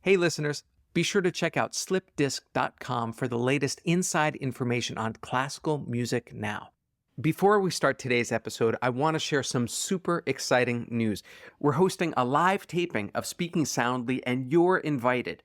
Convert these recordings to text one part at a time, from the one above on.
Hey listeners, be sure to check out slipdisc.com for the latest inside information on classical music now. Before we start today's episode, I want to share some super exciting news. We're hosting a live taping of Speaking Soundly, and you're invited.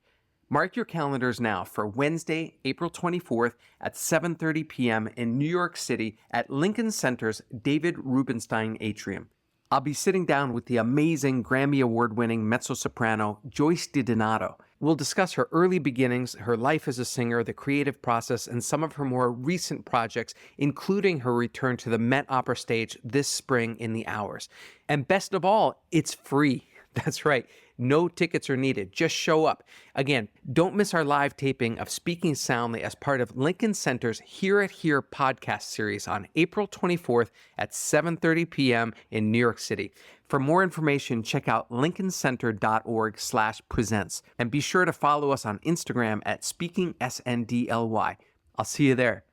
Mark your calendars now for Wednesday, April 24th at 7:30 p.m. in New York City at Lincoln Center's David Rubenstein Atrium. I'll be sitting down with the amazing Grammy Award-winning mezzo-soprano Joyce DiDonato. We'll discuss her early beginnings, her life as a singer, the creative process, and some of her more recent projects, including her return to the Met Opera stage this spring in the Hours. And best of all, it's free. That's right. No tickets are needed. Just show up. Again, don't miss our live taping of Speaking Soundly as part of Lincoln Center's Hear It Here podcast series on April 24th at 7:30 p.m. in New York City. For more information, check out lincolncenter.org/presents and be sure to follow us on Instagram at SpeakingSNDLY. I'll see you there.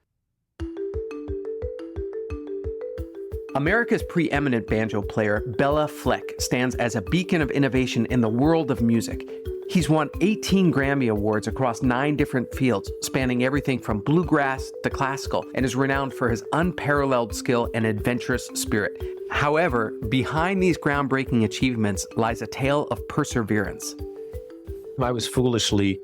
America's preeminent banjo player, Béla Fleck, stands as a beacon of innovation in the world of music. He's won 18 Grammy Awards across 9 different fields, spanning everything from bluegrass to classical, and is renowned for his unparalleled skill and adventurous spirit. However, behind these groundbreaking achievements lies a tale of perseverance. I was foolishly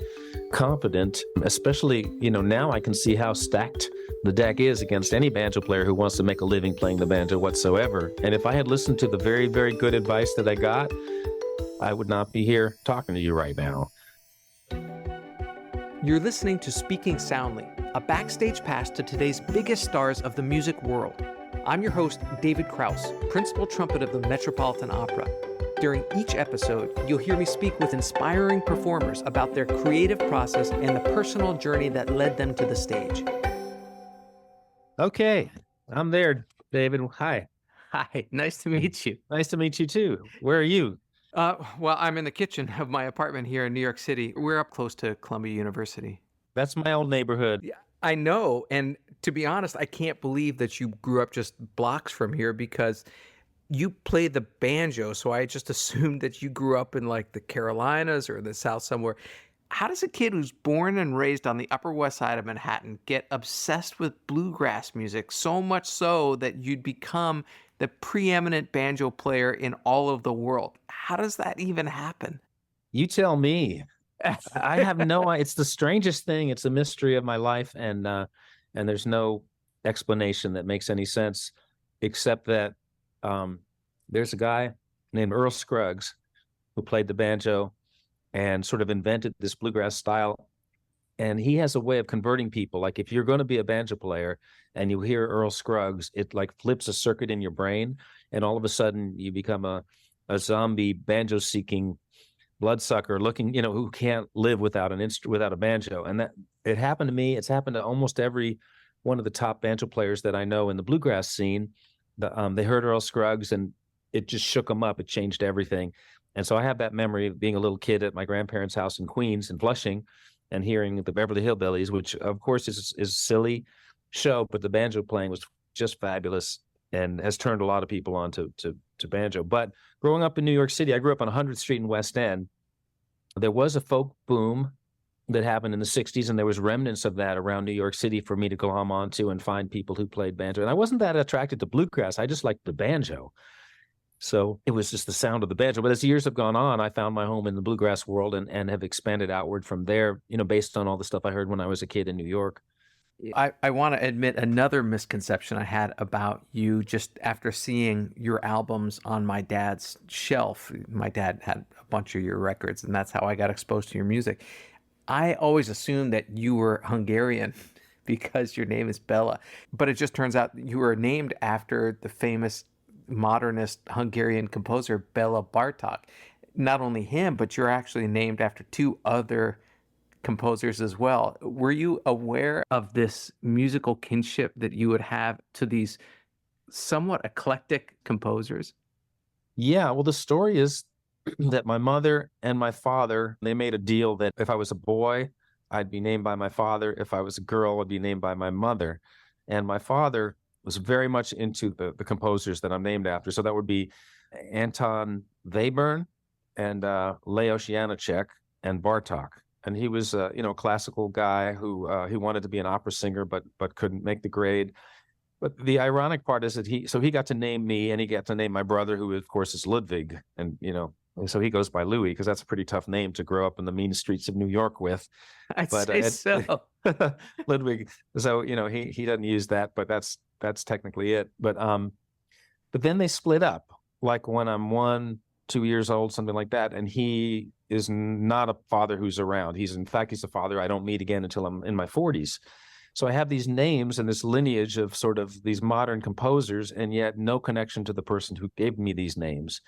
confident, especially, now I can see how stacked the deck is against any banjo player who wants to make a living playing the banjo whatsoever. And if I had listened to the very, very good advice that I got, I would not be here talking to you right now. You're listening to Speaking Soundly, a backstage pass to today's biggest stars of the music world. I'm your host, David Krause, principal trumpet of the Metropolitan Opera. During each episode, you'll hear me speak with inspiring performers about their creative process and the personal journey that led them to the stage. Okay, I'm there, David. Hi. Hi, nice to meet you. Nice to meet you too. Where are you? Well, I'm in the kitchen of my apartment here in New York City. We're up close to Columbia University. That's my old neighborhood. Yeah, I know. And to be honest, I can't believe that you grew up just blocks from here because you played the banjo. So I just assumed that you grew up in like the Carolinas or the South somewhere. How does a kid who's born and raised on the Upper West Side of Manhattan get obsessed with bluegrass music, so much so that you'd become the preeminent banjo player in all of the world? How does that even happen? You tell me. I have no idea. It's the strangest thing. It's a mystery of my life, and there's no explanation that makes any sense, except that there's a guy named Earl Scruggs who played the banjo and sort of invented this bluegrass style. And he has a way of converting people. Like if you're going to be a banjo player and you hear Earl Scruggs, it like flips a circuit in your brain. And all of a sudden you become a zombie banjo seeking bloodsucker looking, who can't live without without a banjo. And that it happened to me. It's happened to almost every one of the top banjo players that I know in the bluegrass scene. They heard Earl Scruggs and it just shook them up. It changed everything. And so I have that memory of being a little kid at my grandparents' house in Queens and Flushing and hearing the Beverly Hillbillies, which of course is a silly show, but the banjo playing was just fabulous and has turned a lot of people on to banjo. But growing up in New York City, I grew up on 100th Street in West End. There was a folk boom that happened in the 60s, and there was remnants of that around New York City for me to glom onto and find people who played banjo. And I wasn't that attracted to bluegrass. I just liked the banjo. So it was just the sound of the banjo. But as the years have gone on, I found my home in the bluegrass world and have expanded outward from there, based on all the stuff I heard when I was a kid in New York. I want to admit another misconception I had about you just after seeing your albums on my dad's shelf. My dad had a bunch of your records, and that's how I got exposed to your music. I always assumed that you were Hungarian because your name is Béla, but it just turns out you were named after the famous modernist Hungarian composer Béla Bartók. Not only him, but you're actually named after 2 other composers as well. Were you aware of this musical kinship that you would have to these somewhat eclectic composers? Yeah, well, the story is that my mother and my father, they made a deal that if I was a boy, I'd be named by my father. If I was a girl, I'd be named by my mother. And my father was very much into the composers that I'm named after. So that would be Anton Webern and Leos Janáček. and Bartok. And he was a classical guy who he wanted to be an opera singer, but couldn't make the grade. But the ironic part is that he got to name me, and he got to name my brother, who of course is Ludwig, and so he goes by Louis, because that's a pretty tough name to grow up in the mean streets of New York with. I'd say so. Ludwig. So he doesn't use that, but that's technically it. But then they split up, like when I'm 1-2 years old, something like that, and he is not a father who's around. He's a father I don't meet again until I'm in my 40s. So I have these names and this lineage of sort of these modern composers, and yet no connection to the person who gave me these names.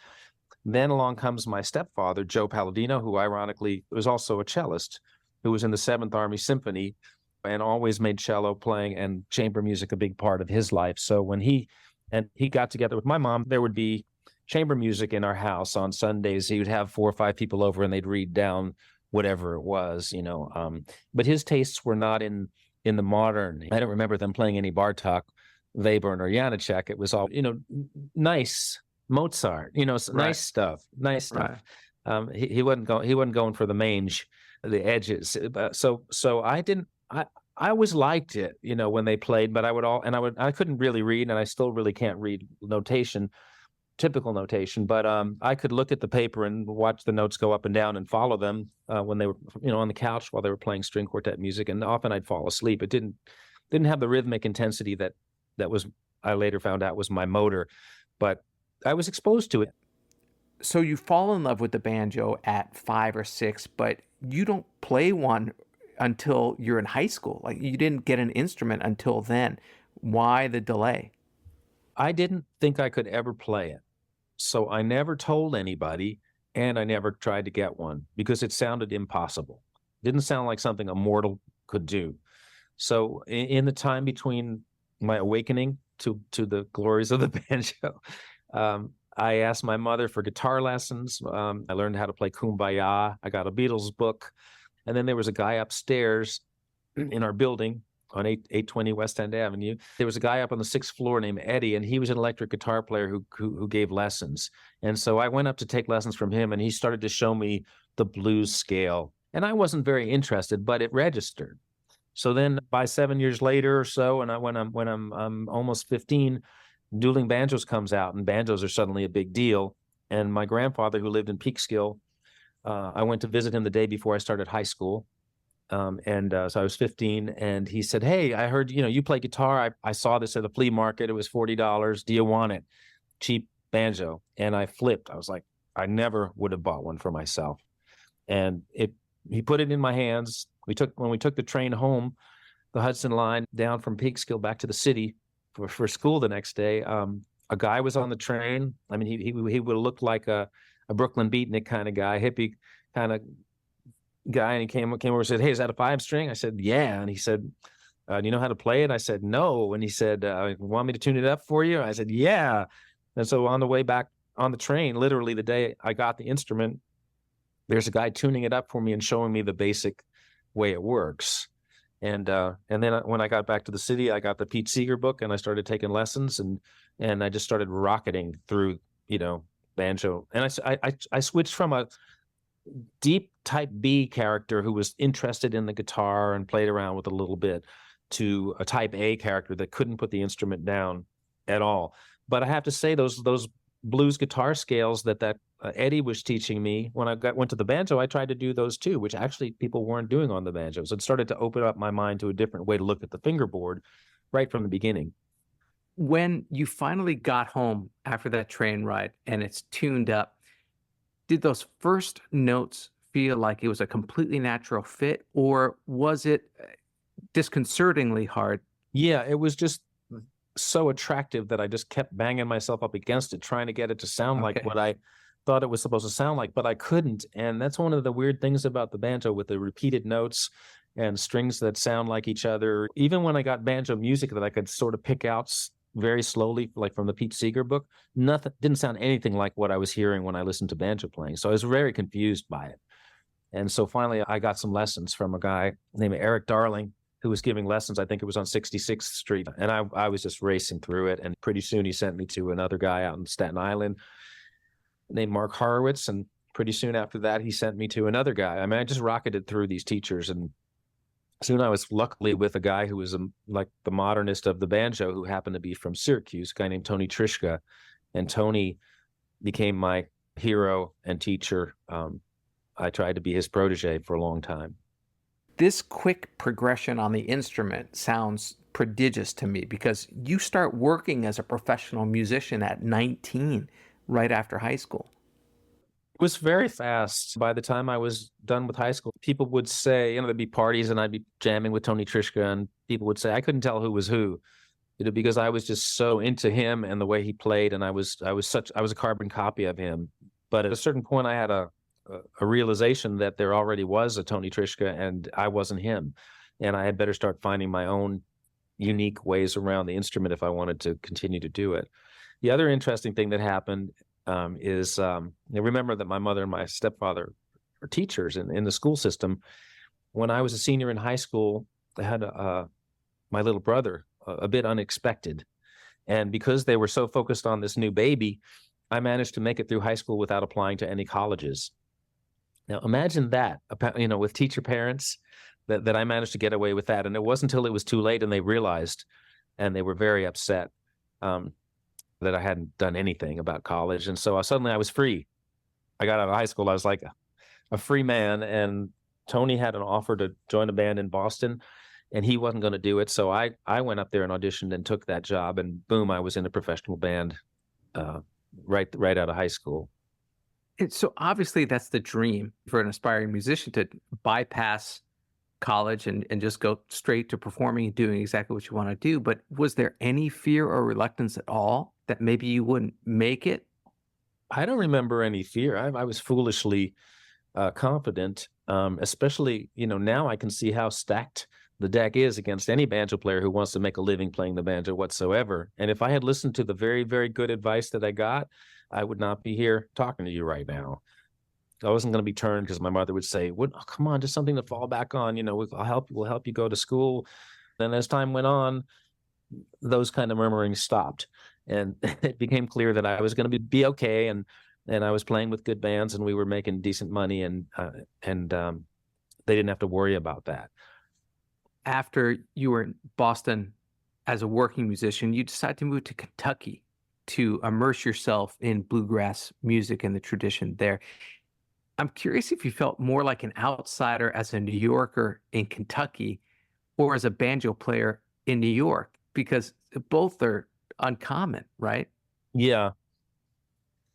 Then along comes my stepfather, Joe Palladino, who ironically was also a cellist, who was in the 7th Army Symphony and always made cello playing and chamber music a big part of his life. So when he got together with my mom, there would be chamber music in our house on Sundays. He would have 4 or 5 people over, and they'd read down whatever it was, But his tastes were not in the modern. I don't remember them playing any Bartok, Webern, or Janacek. It was all, nice Mozart, Right. nice stuff. Right. He wasn't going for the mange, the edges. So I always liked it, when they played, but I couldn't really read, and I still really can't read typical notation, but I could look at the paper and watch the notes go up and down and follow them when they were, on the couch while they were playing string quartet music, and often I'd fall asleep. It didn't have the rhythmic intensity that was, I later found out, was my motor, but I was exposed to it. So you fall in love with the banjo at 5 or 6, but you don't play one until you're in high school. Like, you didn't get an instrument until then. Why the delay? I didn't think I could ever play it, so I never told anybody, and I never tried to get one because it sounded impossible. It didn't sound like something a mortal could do. So in the time between my awakening to the glories of the banjo, I asked my mother for guitar lessons. I learned how to play Kumbaya. I got a Beatles book. And then there was a guy upstairs in our building on 820 West End Avenue. There was a guy up on the 6th floor named Eddie, and he was an electric guitar player who gave lessons. And so I went up to take lessons from him, and he started to show me the blues scale. And I wasn't very interested, but it registered. So then by 7 years later or so, and when I'm almost 15, Dueling Banjos comes out, and banjos are suddenly a big deal. And my grandfather, who lived in Peekskill, I went to visit him the day before I started high school. So I was 15, and he said, "Hey, I heard, you play guitar. I saw this at the flea market. It was $40. Do you want it? Cheap banjo." And I flipped. I was like, I never would have bought one for myself. And he put it in my hands. When we took the train home, the Hudson line down from Peekskill back to the city for school the next day, a guy was on the train. I mean, he would have looked like a Brooklyn beatnik kind of guy, hippie kind of guy, and he came over and said, "Hey, is that a 5-string?" I said, "Yeah." And he said, "Do you know how to play it?" I said, "No." And he said, "Want me to tune it up for you?" I said, "Yeah." And so on the way back on the train, literally the day I got the instrument, there's a guy tuning it up for me and showing me the basic way it works. And then when I got back to the city, I got the Pete Seeger book, and I started taking lessons, and I just started rocketing through, banjo. And I switched from a deep type B character who was interested in the guitar and played around with a little bit to a type A character that couldn't put the instrument down at all. But I have to say, those blues guitar scales that Eddie was teaching me, when I went to the banjo, I tried to do those too, which actually people weren't doing on the banjo. So it started to open up my mind to a different way to look at the fingerboard right from the beginning. When you finally got home after that train ride and it's tuned up, did those first notes feel like it was a completely natural fit, or was it disconcertingly hard? Yeah, it was just so attractive that I just kept banging myself up against it, trying to get it to sound like what I thought it was supposed to sound like, but I couldn't. And that's one of the weird things about the banjo, with the repeated notes and strings that sound like each other. Even when I got banjo music that I could sort of pick out very slowly, like from the Pete Seeger book, nothing didn't sound anything like what I was hearing when I listened to banjo playing. So I was very confused by it. And so finally I got some lessons from a guy named Eric Darling, who was giving lessons. I think it was on 66th Street. And I was just racing through it. And pretty soon he sent me to another guy out in Staten Island named Mark Horowitz. And pretty soon after that, he sent me to another guy. I mean, I just rocketed through these teachers, and soon I was luckily with a guy who was like the modernist of the banjo, who happened to be from Syracuse, a guy named Tony Trishka. And Tony became my hero and teacher. I tried to be his protege for a long time. This quick progression on the instrument sounds prodigious to me because you start working as a professional musician at 19, right after high school. It was very fast. By the time I was done with high school, people would say, there'd be parties and I'd be jamming with Tony Trishka, and people would say I couldn't tell who was who, because I was just so into him and the way he played, and I was a carbon copy of him. But at a certain point, I had a realization that there already was a Tony Trishka and I wasn't him, and I had better start finding my own unique ways around the instrument if I wanted to continue to do it. The other interesting thing that happened is remember that my mother and my stepfather are teachers in the school system. When I was a senior in high school, I had my little brother, a bit unexpected. And because they were so focused on this new baby, I managed to make it through high school without applying to any colleges. Now, imagine that, with teacher parents, that I managed to get away with that. And it wasn't until it was too late and they realized, and they were very upset that I hadn't done anything about college. And so suddenly I was free. I got out of high school. I was like a free man. And Tony had an offer to join a band in Boston, and he wasn't going to do it. So I went up there and auditioned and took that job. And boom, I was in a professional band right out of high school. So obviously that's the dream for an aspiring musician, to bypass college and just go straight to performing and doing exactly what you want to do. But was there any fear or reluctance at all that maybe you wouldn't make it? I don't remember any fear. I was foolishly confident, especially, now I can see how stacked the deck is against any banjo player who wants to make a living playing the banjo whatsoever. And if I had listened to the very, very good advice that I got, I would not be here talking to you right now. I wasn't going to be turned because my mother would say, "Oh, come on, just something to fall back on. We'll help you go to school." Then as time went on, those kind of murmurings stopped, and it became clear that I was going to be okay, and I was playing with good bands, and we were making decent money, and they didn't have to worry about that. After you were in Boston as a working musician, you decided to move to Kentucky to immerse yourself in bluegrass music and the tradition there. I'm curious if you felt more like an outsider as a New Yorker in Kentucky or as a banjo player in New York, because both are uncommon, right? Yeah.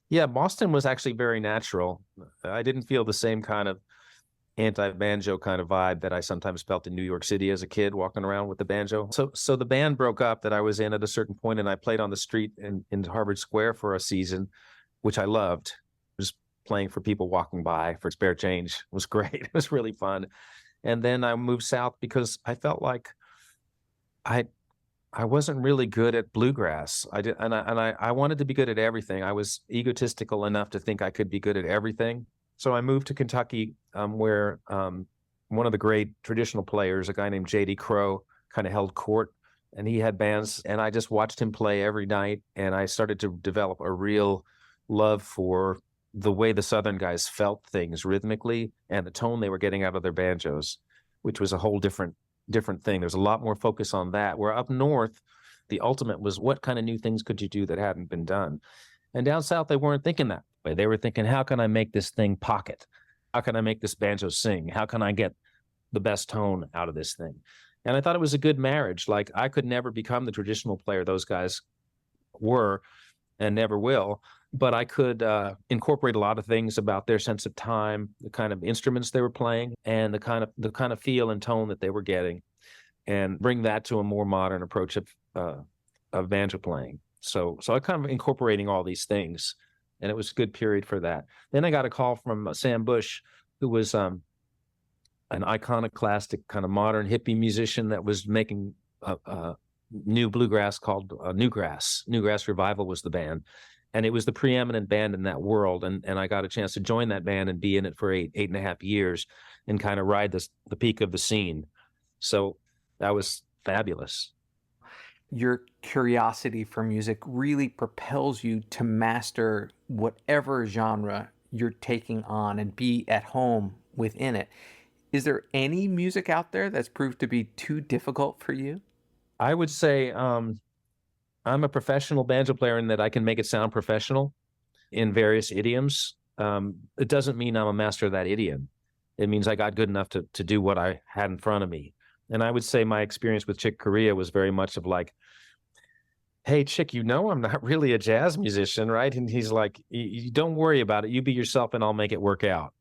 Yeah, Boston was actually very natural. I didn't feel the same kind of anti-banjo kind of vibe that I sometimes felt in New York City as a kid walking around with the banjo. So the band broke up that I was in at a certain point, and I played on the street in Harvard Square for a season, which I loved. Just playing for people walking by for spare change. It was great. It was really fun. And then I moved south because I felt like I wasn't really good at bluegrass. I wanted to be good at everything. I was egotistical enough to think I could be good at everything. So I moved to Kentucky, where one of the great traditional players, a guy named J.D. Crowe, kind of held court, and he had bands, and I just watched him play every night, and I started to develop a real love for the way the Southern guys felt things rhythmically and the tone they were getting out of their banjos, which was a whole different thing. There's a lot more focus on that, where up north, the ultimate was what kind of new things could you do that hadn't been done? And down south, they weren't thinking that way. They were thinking, how can I make this thing pocket? How can I make this banjo sing? How can I get the best tone out of this thing? And I thought it was a good marriage. Like, I could never become the traditional player those guys were and never will, but I could incorporate a lot of things about their sense of time, the kind of instruments they were playing, and the kind of feel and tone that they were getting, and bring that to a more modern approach of banjo playing. So I kind of incorporating all these things, and it was a good period for that. Then I got a call from Sam Bush, who was an iconoclastic kind of modern hippie musician that was making new bluegrass called Newgrass. Newgrass Revival was the band, and it was the preeminent band in that world. And I got a chance to join that band and be in it for eight and a half years and kind of ride the peak of the scene. So that was fabulous. Your curiosity for music really propels you to master whatever genre you're taking on and be at home within it. Is there any music out there that's proved to be too difficult for you? I would say I'm a professional banjo player in that I can make it sound professional in various idioms. It doesn't mean I'm a master of that idiom. It means I got good enough to do what I had in front of me. And I would say my experience with Chick Corea was very much of like, hey, Chick, I'm not really a jazz musician, right? And he's like, you don't worry about it. You be yourself and I'll make it work out.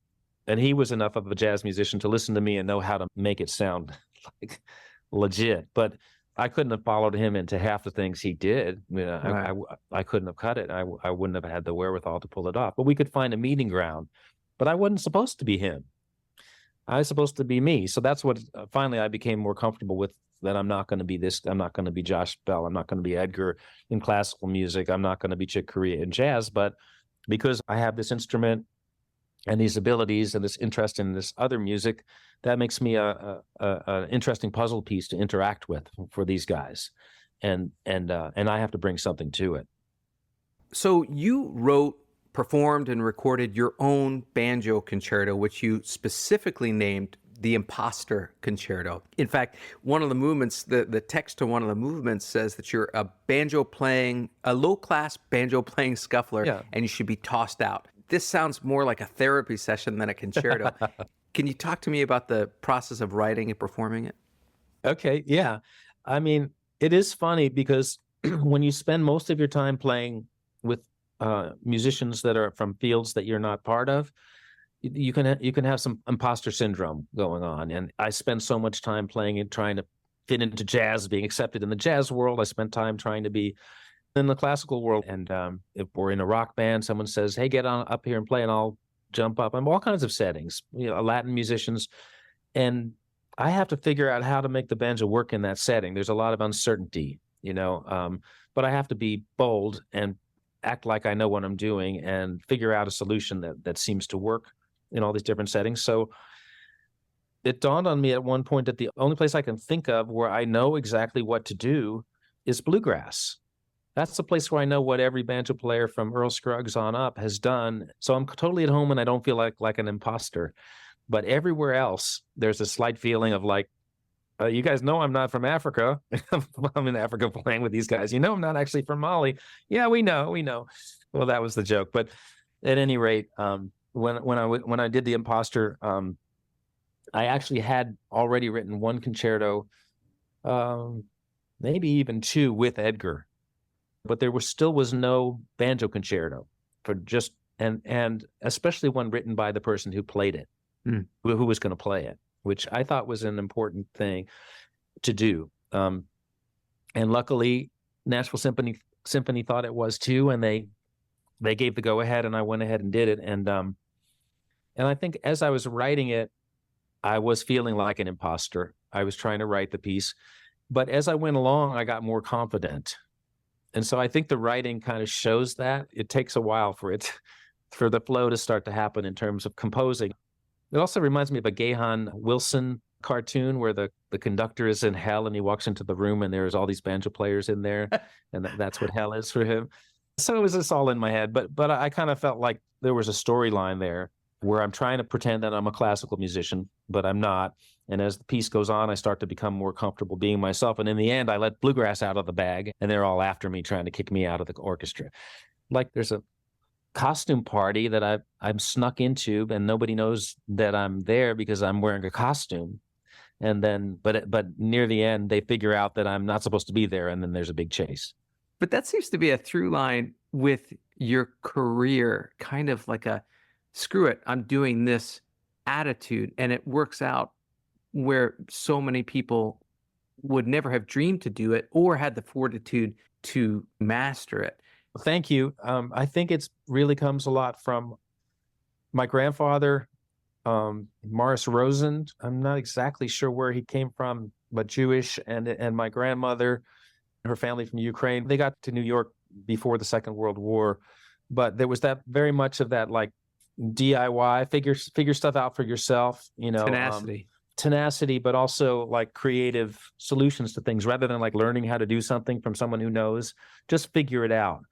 And he was enough of a jazz musician to listen to me and know how to make it sound like legit. But I couldn't have followed him into half the things he did. Right. I couldn't have cut it. I wouldn't have had the wherewithal to pull it off. But we could find a meeting ground. But I wasn't supposed to be him. I was supposed to be me. So that's what finally I became more comfortable with, that I'm not going to be this. I'm not going to be Josh Bell. I'm not going to be Edgar in classical music. I'm not going to be Chick Corea in jazz. But because I have this instrument and these abilities and this interest in this other music, that makes me an interesting puzzle piece to interact with for these guys. And I have to bring something to it. So you wrote, performed, and recorded your own banjo concerto, which you specifically named the Imposter Concerto. In fact, one of the movements, the text to one of the movements says that you're a low-class banjo playing scuffler, Yeah. and you should be tossed out. This sounds more like a therapy session than a concerto. Can you talk to me about the process of writing and performing it? Okay. Yeah. I mean, it is funny because when you spend most of your time playing with musicians that are from fields that you're not part of, you can have some imposter syndrome going on. And I spend so much time playing and trying to fit into jazz, being accepted in the jazz world. I spent time trying to be in the classical world. And if we're in a rock band, someone says, hey, get on up here and play, and I'll jump up. I'm all kinds of settings, Latin musicians. And I have to figure out how to make the banjo work in that setting. There's a lot of uncertainty, but I have to be bold and act like I know what I'm doing and figure out a solution that seems to work in all these different settings. So it dawned on me at one point that the only place I can think of where I know exactly what to do is bluegrass. That's the place where I know what every banjo player from Earl Scruggs on up has done. So I'm totally at home and I don't feel like an imposter. But everywhere else, there's a slight feeling of like, you guys know I'm not from Africa. I'm in Africa playing with these guys. I'm not actually from Mali. Yeah, we know. Well, that was the joke. But at any rate, when I did the Imposter, I actually had already written one concerto, maybe even two with Edgar, but there still was no banjo concerto and especially one written by the person who played it, who was going to play it, which I thought was an important thing to do. And luckily, Nashville Symphony thought it was too, and they gave the go ahead, and I went ahead and did it. And I think as I was writing it, I was feeling like an imposter. I was trying to write the piece, but as I went along, I got more confident. And so I think the writing kind of shows that. It takes a while for the flow to start to happen in terms of composing. It also reminds me of a Gahan Wilson cartoon where the conductor is in hell and he walks into the room and there's all these banjo players in there, and that's what hell is for him. So it was just all in my head, but I kind of felt like there was a storyline there where I'm trying to pretend that I'm a classical musician, but I'm not. And as the piece goes on, I start to become more comfortable being myself. And in the end, I let bluegrass out of the bag, and they're all after me, trying to kick me out of the orchestra. Like there's a costume party that I'm snuck into, and nobody knows that I'm there because I'm wearing a costume. And then, but near the end, they figure out that I'm not supposed to be there, and then there's a big chase. But that seems to be a through line with your career, kind of like a screw it, I'm doing this attitude, and it works out where so many people would never have dreamed to do it or had the fortitude to master it. Well, thank you. I think it's really comes a lot from my grandfather, Morris Rosen. I'm not exactly sure where he came from, but Jewish, and my grandmother, her family from Ukraine. They got to New York before the Second World War, but there was that very much of that like DIY, figure stuff out for yourself, tenacity, but also like creative solutions to things rather than like learning how to do something from someone who knows. Just figure it out.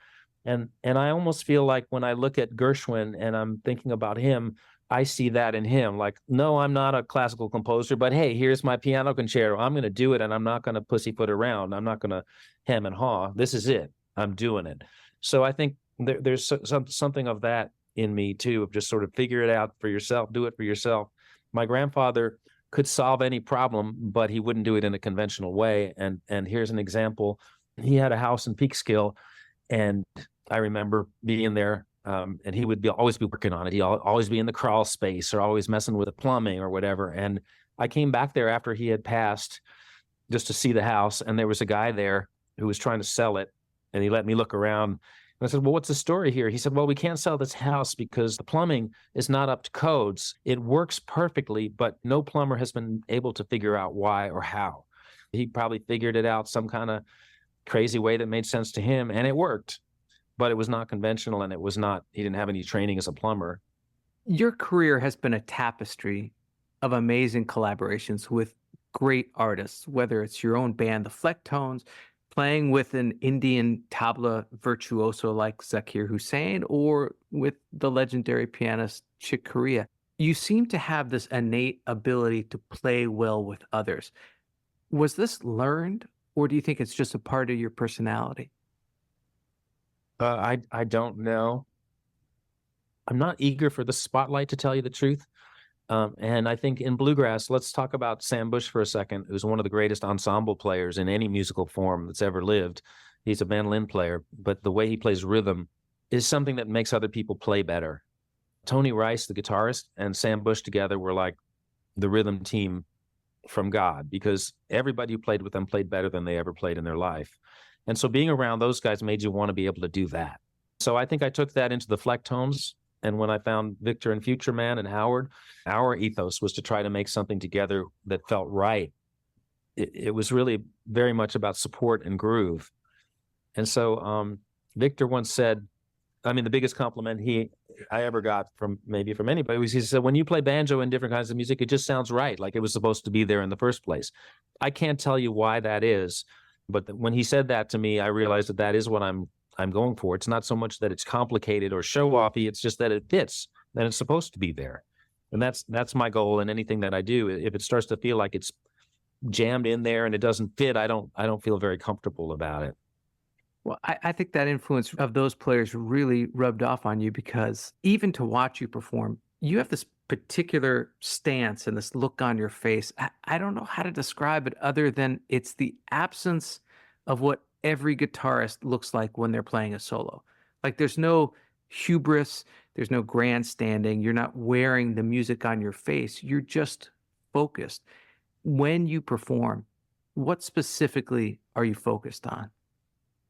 And I almost feel like when I look at Gershwin and I'm thinking about him, I see that in him. Like, no, I'm not a classical composer, but hey, here's my piano concerto. I'm going to do it, and I'm not going to pussyfoot around. I'm not going to hem and haw. This is it. I'm doing it. So I think there's something of that in me too, of just sort of figure it out for yourself, do it for yourself. My grandfather could solve any problem, but he wouldn't do it in a conventional way. And here's an example. He had a house in Peekskill, and I remember being there, and he would always be working on it. He'd always be in the crawl space or always messing with the plumbing or whatever. And I came back there after he had passed just to see the house, and there was a guy there who was trying to sell it, and he let me look around. And I said, well, what's the story here? He said, well, we can't sell this house because the plumbing is not up to codes. It works perfectly, but no plumber has been able to figure out why or how. He probably figured it out some kind of crazy way that made sense to him, and it worked. But it was not conventional, and he didn't have any training as a plumber. Your career has been a tapestry of amazing collaborations with great artists, whether it's your own band, the Flecktones, playing with an Indian tabla virtuoso like Zakir Hussain, or with the legendary pianist Chick Corea. You seem to have this innate ability to play well with others. Was this learned, or do you think it's just a part of your personality? I don't know. I'm not eager for the spotlight, to tell you the truth. And I think in bluegrass, let's talk about Sam Bush for a second, who's one of the greatest ensemble players in any musical form that's ever lived. He's a mandolin player, but the way he plays rhythm is something that makes other people play better. Tony Rice, the guitarist, and Sam Bush together were like the rhythm team from God, because everybody who played with them played better than they ever played in their life. And so being around those guys made you want to be able to do that. So I think I took that into the Flecktones. And when I found Victor and Future Man and Howard, our ethos was to try to make something together that felt right. It was really very much about support and groove. And so Victor once said, I mean, the biggest compliment I ever got from anybody was, he said, when you play banjo and different kinds of music, it just sounds right, like it was supposed to be there in the first place. I can't tell you why that is, but when he said that to me, I realized that is what I'm going for. It's not so much that it's complicated or show-offy, it's just that it fits, that it's supposed to be there. And that's my goal in anything that I do. If it starts to feel like it's jammed in there and it doesn't fit, I don't feel very comfortable about it. Well, I think that influence of those players really rubbed off on you, because even to watch you perform, you have this particular stance and this look on your face. I don't know how to describe it other than it's the absence of what every guitarist looks like when they're playing a solo. Like, there's no hubris, there's no grandstanding, you're not wearing the music on your face, you're just focused. When you perform, what specifically are you focused on?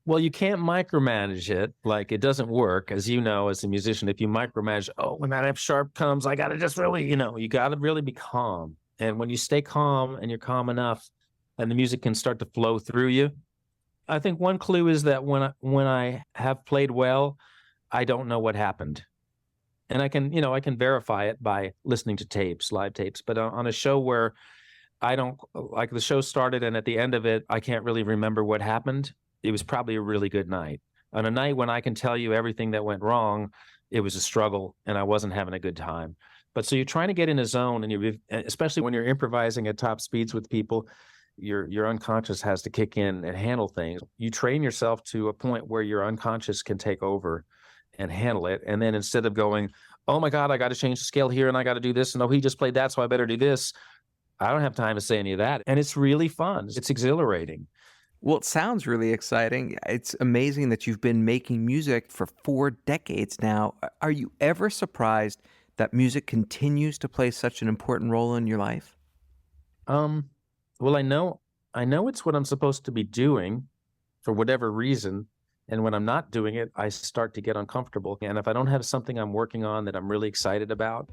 Well, you can't micromanage it. Like, it doesn't work, as you know, as a musician. If you micromanage, when that F sharp comes, I got to just really, you got to really be calm. And when you stay calm and you're calm enough, and the music can start to flow through you. I think one clue is that when I have played well, I don't know what happened. And I can verify it by listening to tapes, live tapes. But on a show where I don't, like, the show started and at the end of it, I can't really remember what happened, it was probably a really good night. On a night when I can tell you everything that went wrong, it was a struggle and I wasn't having a good time. But so you're trying to get in a zone, and especially when you're improvising at top speeds with people, your unconscious has to kick in and handle things. You train yourself to a point where your unconscious can take over and handle it. And then instead of going, oh my God, I got to change the scale here and I got to do this, and he just played that, so I better do this, I don't have time to say any of that. And it's really fun. It's exhilarating. Well, it sounds really exciting. It's amazing that you've been making music for 4 decades now. Are you ever surprised that music continues to play such an important role in your life? Well, I know it's what I'm supposed to be doing for whatever reason. And when I'm not doing it, I start to get uncomfortable. And if I don't have something I'm working on that I'm really excited about,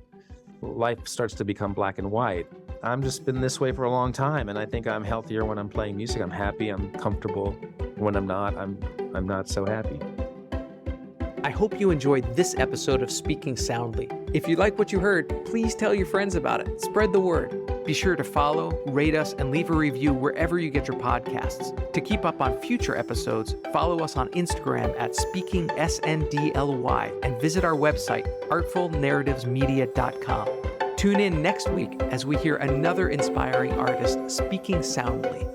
life starts to become black and white. I've just been this way for a long time, and I think I'm healthier when I'm playing music. I'm happy, I'm comfortable. When I'm not, I'm not so happy. I hope you enjoyed this episode of Speaking Soundly. If you like what you heard, please tell your friends about it. Spread the word. Be sure to follow, rate us, and leave a review wherever you get your podcasts. To keep up on future episodes, follow us on Instagram at SpeakingSNDLY and visit our website, artfulnarrativesmedia.com. Tune in next week as we hear another inspiring artist speaking soundly.